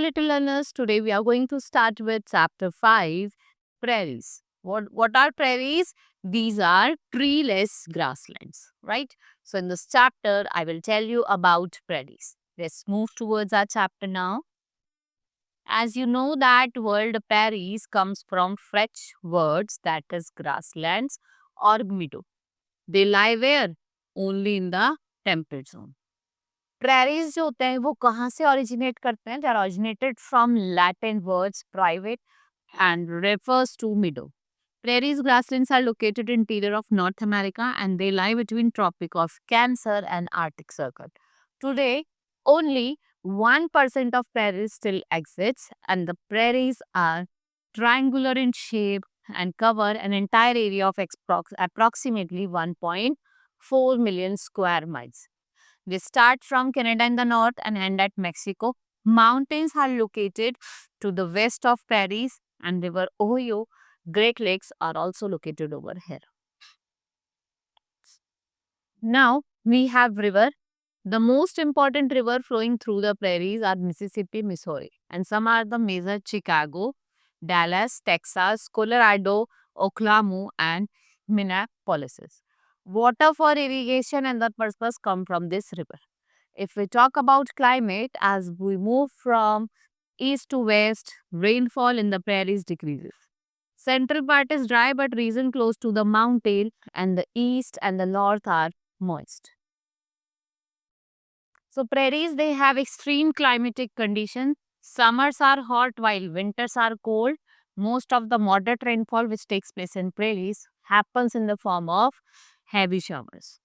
little learners. Today we are going to start with chapter 5, prairies. What are prairies? These are treeless grasslands, right? So in this chapter, I will tell you about prairies. Let's move towards our chapter now. As you know that word prairies comes from French words that is grasslands or meadow. They lie where? Only in the temperate zone. Prairies जो होते हैं वो कहाँ से originate करते हैं? They are originated from Latin words private and refers to meadow. Prairies grasslands are located in interior of North America and they lie between Tropic of Cancer and Arctic Circle. Today, only 1% of prairies still exists and the prairies are triangular in shape and cover an entire area of approximately 1.4 million square miles. They start from Canada in the north and end at Mexico. Mountains are located to the west of prairies and river Ohio. Great Lakes are also located over here. Now we have river. The most important river flowing through the prairies are Mississippi, Missouri, and some are the major Chicago, Dallas, Texas, Colorado, Oklahoma, and Minneapolis. Water for irrigation and the purpose come from this river. If we talk about climate, as we move from east to west, rainfall in the prairies decreases. Central part is dry but region close to the mountain and the east and the north are moist. So prairies, they have extreme climatic conditions. Summers are hot while winters are cold. Most of the moderate rainfall which takes place in prairies happens in the form of heavy showers.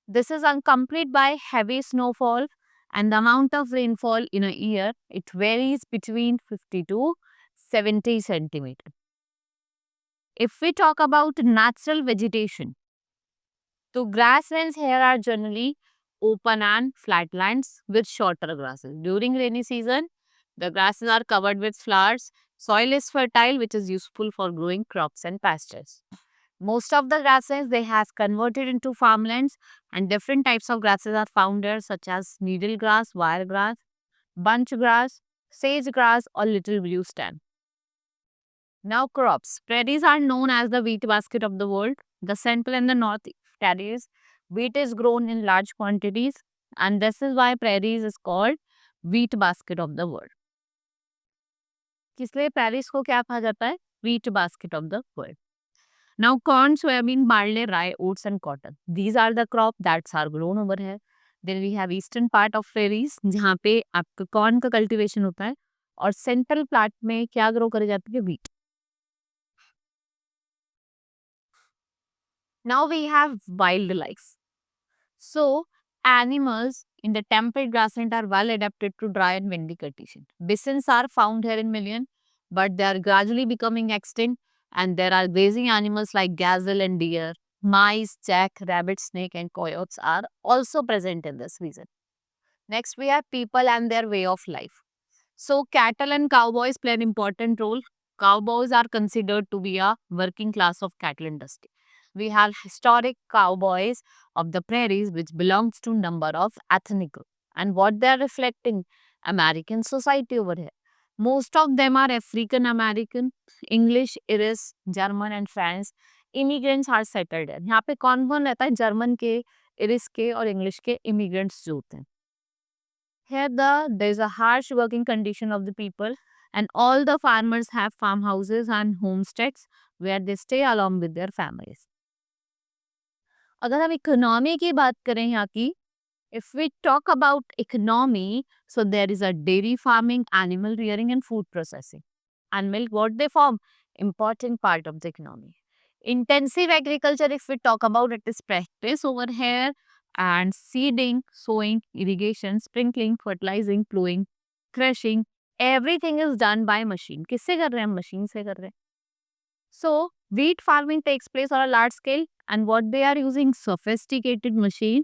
This is accompanied by heavy snowfall and the amount of rainfall in a year, it varies between 50 to 70 centimeters. If we talk about natural vegetation, so grasslands here are generally open and flatlands with shorter grasses. During rainy season, the grasses are covered with flowers. Soil is fertile, which is useful for growing crops and pastures. Most of the grasses they have converted into farmlands and different types of grasses are found there such as needle grass, wire grass, bunch grass, sage grass or little blue stem. Now crops. Prairies are known as the wheat basket of the world. The central and the north prairies, wheat is grown in large quantities and this is why prairies is called wheat basket of the world. इसलिए prairies को क्या कहा जाता है? Wheat basket of the world. Now corn, soybean, barley, rye, oats and cotton. These are the crop that are grown over here. Then we have eastern part of prairies जहाँ पे आपका corn का cultivation होता है और central part में क्या grow करे जाती है? Wheat. Now we have wildlife. So animals in the temperate grassland are well adapted to dry and windy conditions. Bisons are found here in million, but they are gradually becoming extinct. And there are grazing animals like gazelle and deer. Mice, jack, rabbit, snake, and coyotes are also present in this region. Next, we have people and their way of life. So, cattle and cowboys play an important role. Cowboys are considered to be a working class of cattle industry. We have historic cowboys of the prairies, which belongs to number of ethnic group. And what they are reflecting, American society over here. Most of them are African American, English, Irish, German and French. Immigrants are settled here. यहाँ पे कौन कौन रहता है? German के, Irish के और English के इमिग्रेंट्स जो होते हैं. Here there is a harsh working condition of the people and all the farmers have farmhouses and homesteads where they stay along with their families. अगर हम इकोनॉमी की बात करें यहाँ की, if we talk about economy, so there is a dairy farming, animal rearing and food processing. And milk, what they form? Important part of the economy. Intensive agriculture, if we talk about it, is practice over here and seeding, sowing, irrigation, sprinkling, fertilizing, plowing, threshing, everything is done by machine. किससे कर रहे हैं हम? Machine से कर रहे हैं. So, wheat farming takes place on a large scale and what they are using? Sophisticated machine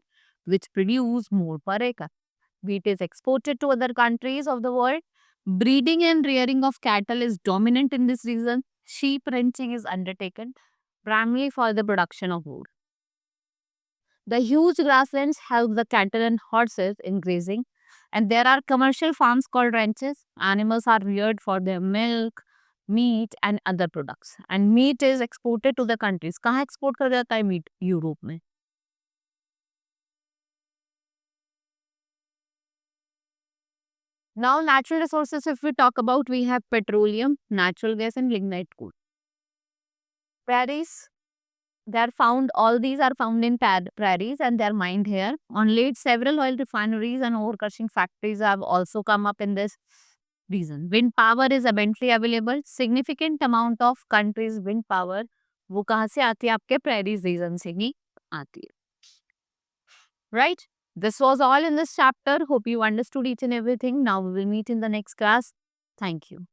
which produce more per acre. Wheat is exported to other countries of the world. Breeding and rearing of cattle is dominant in this region. Sheep ranching is undertaken primarily for the production of wool. The huge grasslands help the cattle and horses in grazing. And there are commercial farms called ranches. Animals are reared for their milk, meat and other products. And meat is exported to the countries. कहाँ export कर जाता है meat? Europe में. Now, natural resources, if we talk about, we have petroleum, natural gas, and lignite coal. Prairies, they are found, all these are found in prairies and they are mined here. On late, several oil refineries and ore crushing factories have also come up in this region. Wind power is abundantly available. Significant amount of countries' wind power, वो कहाँ से आती है? आपके prairies region से ही आती है. Right? This was all in this chapter. Hope you understood each and everything. Now we will meet in the next class. Thank you.